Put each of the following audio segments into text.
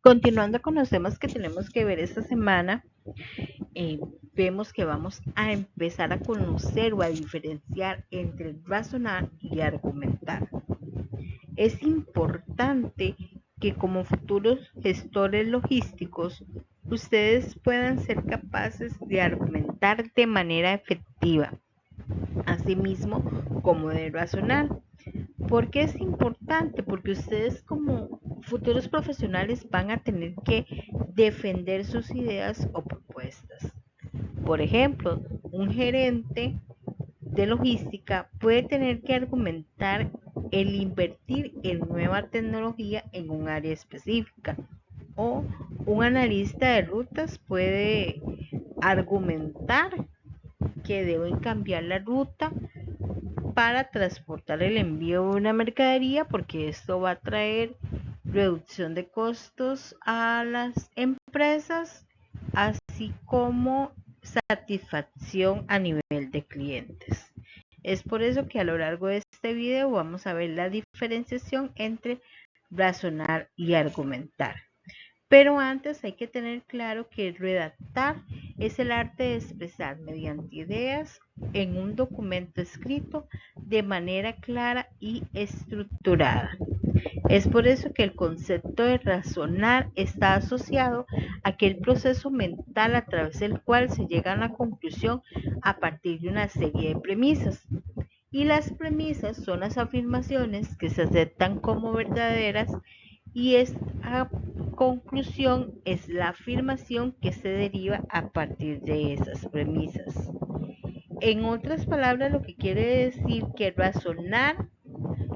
Continuando con los temas que tenemos que ver esta semana, vemos que vamos a empezar a conocer o a diferenciar entre razonar y argumentar. Es importante que como futuros gestores logísticos, ustedes puedan ser capaces de argumentar de manera efectiva, asimismo como de razonar. ¿Por qué es importante? Porque ustedes como futuros profesionales van a tener que defender sus ideas o propuestas. Por ejemplo, un gerente de logística puede tener que argumentar el invertir en nueva tecnología en un área específica, o un analista de rutas puede argumentar que deben cambiar la ruta para transportar el envío de una mercadería, porque esto va a traer reducción de costos a las empresas, así como satisfacción a nivel de clientes. Es por eso que a lo largo de este video vamos a ver la diferenciación entre razonar y argumentar. Pero antes hay que tener claro que redactar es el arte de expresar mediante ideas en un documento escrito de manera clara y estructurada. Es por eso que el concepto de razonar está asociado a aquel proceso mental a través del cual se llega a una conclusión a partir de una serie de premisas. Y las premisas son las afirmaciones que se aceptan como verdaderas, y esta conclusión es la afirmación que se deriva a partir de esas premisas. En otras palabras, lo que quiere decir que razonar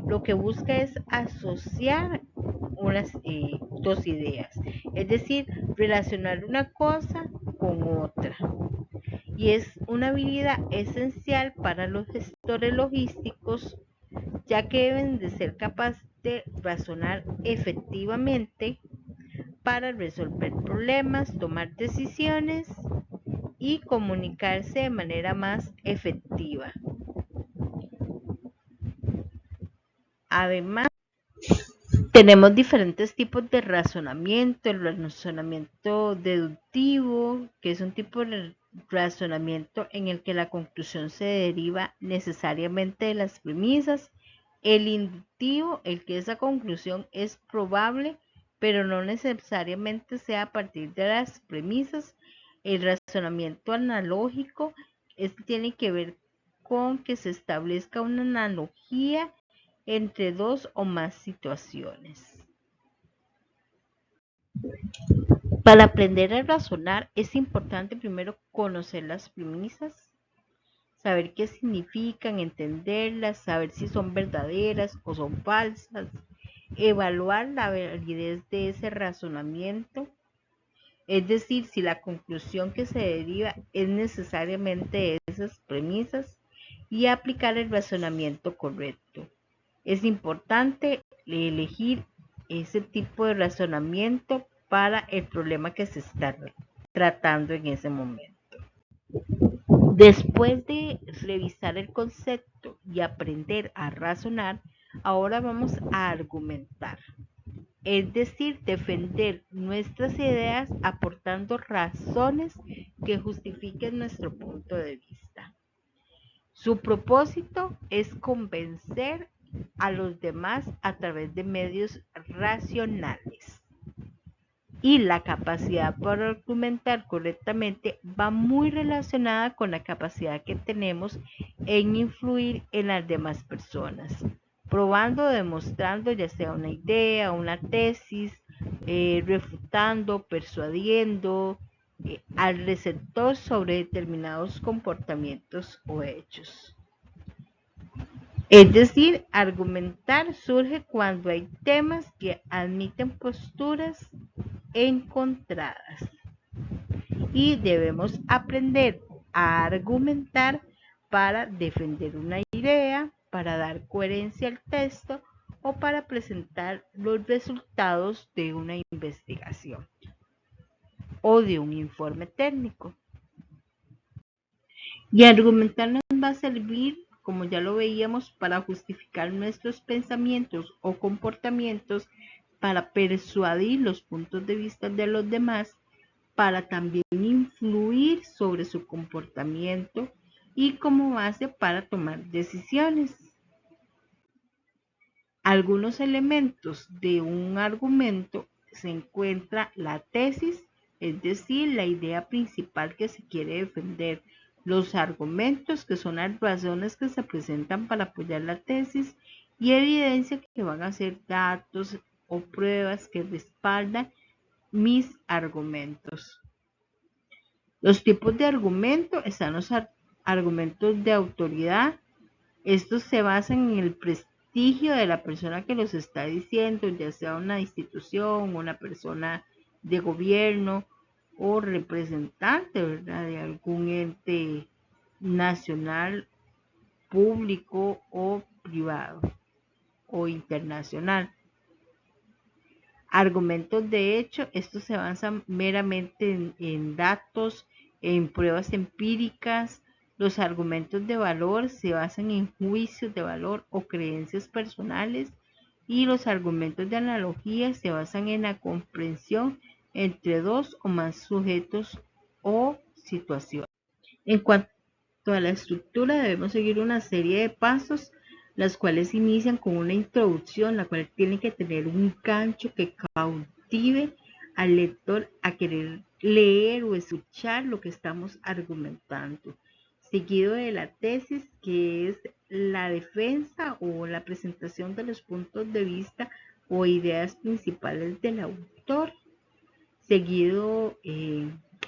lo que busca es asociar dos ideas, es decir, relacionar una cosa con otra. Y es una habilidad esencial para los gestores logísticos, ya que deben de ser capaces de razonar efectivamente para resolver problemas, tomar decisiones y comunicarse de manera más efectiva. Además, tenemos diferentes tipos de razonamiento: el razonamiento deductivo, que es un tipo de razonamiento en el que la conclusión se deriva necesariamente de las premisas; el inductivo, el que esa conclusión es probable, pero no necesariamente sea a partir de las premisas; el razonamiento analógico, tiene que ver con que se establezca una analogía entre dos o más situaciones. Para aprender a razonar es importante primero conocer las premisas, saber qué significan, entenderlas, saber si son verdaderas o son falsas, evaluar la validez de ese razonamiento, es decir, si la conclusión que se deriva es necesariamente de esas premisas, y aplicar el razonamiento correcto. Es importante elegir ese tipo de razonamiento para el problema que se está tratando en ese momento. Después de revisar el concepto y aprender a razonar, ahora vamos a argumentar, es decir, defender nuestras ideas aportando razones que justifiquen nuestro punto de vista. Su propósito es convencer a los demás a través de medios racionales. Y la capacidad para argumentar correctamente va muy relacionada con la capacidad que tenemos en influir en las demás personas, probando, demostrando ya sea una idea, una tesis, refutando, persuadiendo al receptor sobre determinados comportamientos o hechos. Es decir, argumentar surge cuando hay temas que admiten posturas encontradas, y debemos aprender a argumentar para defender una idea, para dar coherencia al texto o para presentar los resultados de una investigación o de un informe técnico. Y argumentar nos va a servir, como ya lo veíamos, para justificar nuestros pensamientos o comportamientos para persuadir los puntos de vista de los demás, para también influir sobre su comportamiento y como base para tomar decisiones. Algunos elementos de un argumento se encuentra la tesis, es decir, la idea principal que se quiere defender, los argumentos, que son las razones que se presentan para apoyar la tesis, y evidencia, que van a ser datos o pruebas que respaldan mis argumentos. Los tipos de argumento: están los argumentos de autoridad. Estos se basan en el prestigio de la persona que los está diciendo, ya sea una institución, una persona de gobierno o representante, ¿verdad?, de algún ente nacional, público o privado o internacional. Argumentos de hecho: estos se basan meramente en datos, en pruebas empíricas. Los argumentos de valor se basan en juicios de valor o creencias personales, y los argumentos de analogía se basan en la comprensión entre dos o más sujetos o situaciones. En cuanto a la estructura, debemos seguir una serie de pasos, las cuales inician con una introducción, la cual tiene que tener un gancho que cautive al lector a querer leer o escuchar lo que estamos argumentando, seguido de la tesis, que es la defensa o la presentación de los puntos de vista o ideas principales del autor. Seguido,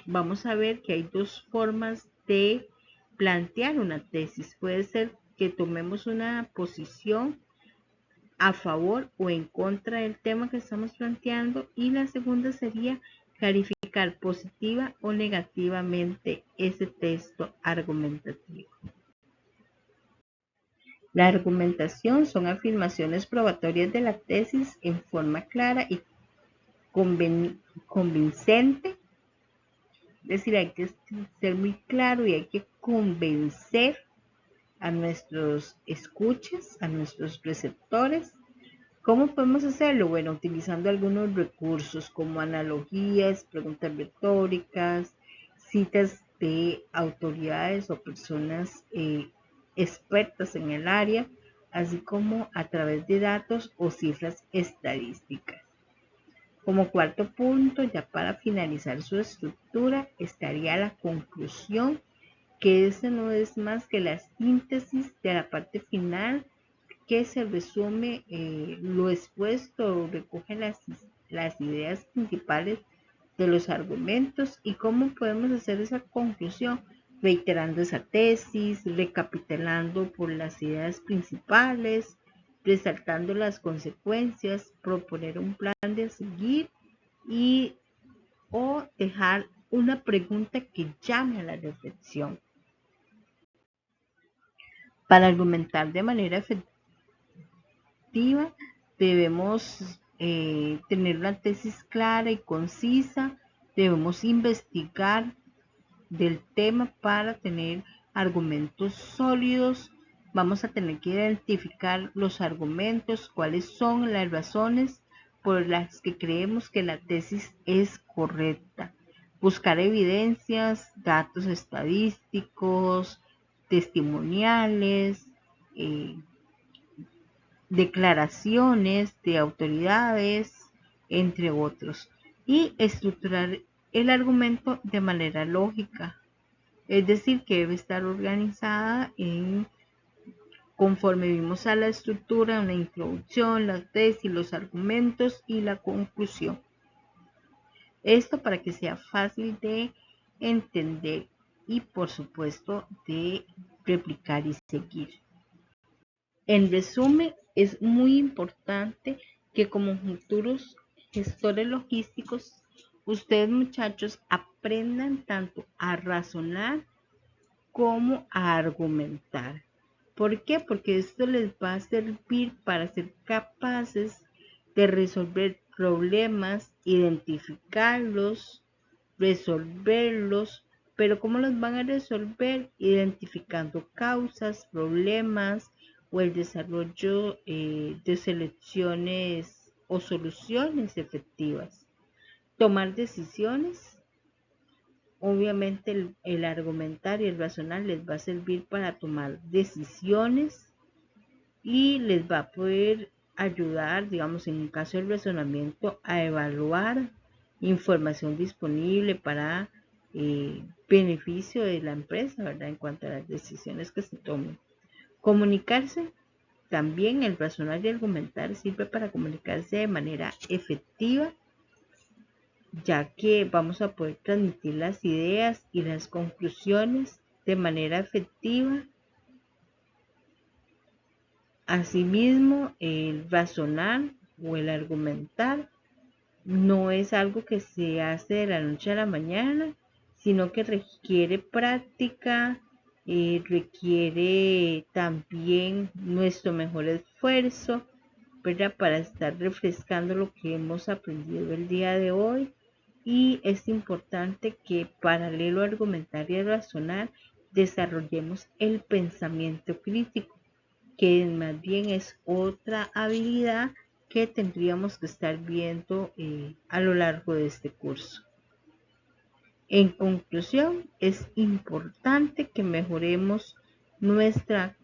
vamos a ver que hay dos formas de plantear una tesis. Puede ser que tomemos una posición a favor o en contra del tema que estamos planteando, y la segunda sería calificar positiva o negativamente ese texto argumentativo. La argumentación son afirmaciones probatorias de la tesis en forma clara y convincente. Es decir, hay que ser muy claro y hay que convencer a nuestros escuchas, a nuestros receptores. ¿Cómo podemos hacerlo? Bueno, utilizando algunos recursos como analogías, preguntas retóricas, citas de autoridades o personas expertas en el área, así como a través de datos o cifras estadísticas. Como cuarto punto, ya para finalizar su estructura, estaría la conclusión, que ese no es más que la síntesis de la parte final, que se resume lo expuesto, recoge las ideas principales de los argumentos. ¿Y cómo podemos hacer esa conclusión? Reiterando esa tesis, recapitulando por las ideas principales, resaltando las consecuencias, proponer un plan de seguir y o dejar una pregunta que llame a la reflexión. Para argumentar de manera efectiva, debemos tener una tesis clara y concisa, debemos investigar del tema para tener argumentos sólidos. Vamos a tener que identificar los argumentos, cuáles son las razones por las que creemos que la tesis es correcta. Buscar evidencias, datos estadísticos, testimoniales, declaraciones de autoridades, entre otros, y estructurar el argumento de manera lógica, es decir, que debe estar organizada conforme vimos a la estructura, una introducción, la tesis, los argumentos y la conclusión. Esto para que sea fácil de entender y, por supuesto, de replicar y seguir. En resumen, es muy importante que como futuros gestores logísticos, ustedes, muchachos, aprendan tanto a razonar como a argumentar. ¿Por qué? Porque esto les va a servir para ser capaces de resolver problemas, identificarlos, resolverlos. Pero ¿cómo los van a resolver? Identificando causas, problemas o el desarrollo de soluciones o soluciones efectivas. Tomar decisiones. Obviamente el argumentar y el razonar les va a servir para tomar decisiones y les va a poder ayudar, digamos, en un caso del razonamiento, a evaluar información disponible para beneficio de la empresa, ¿verdad? En cuanto a las decisiones que se tomen. Comunicarse. También el razonar y argumentar sirve para comunicarse de manera efectiva, ya que vamos a poder transmitir las ideas y las conclusiones de manera efectiva. Asimismo, el razonar o el argumentar no es algo que se hace de la noche a la mañana, sino que requiere práctica, requiere también nuestro mejor esfuerzo, ¿verdad? Para estar refrescando lo que hemos aprendido el día de hoy. Y es importante que paralelo a argumentar y a razonar, desarrollemos el pensamiento crítico, que más bien es otra habilidad que tendríamos que estar viendo a lo largo de este curso. En conclusión, es importante que mejoremos nuestra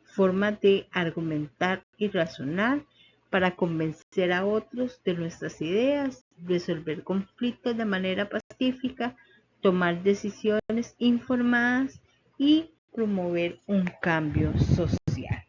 forma de argumentar y razonar para convencer a otros de nuestras ideas, resolver conflictos de manera pacífica, tomar decisiones informadas y promover un cambio social.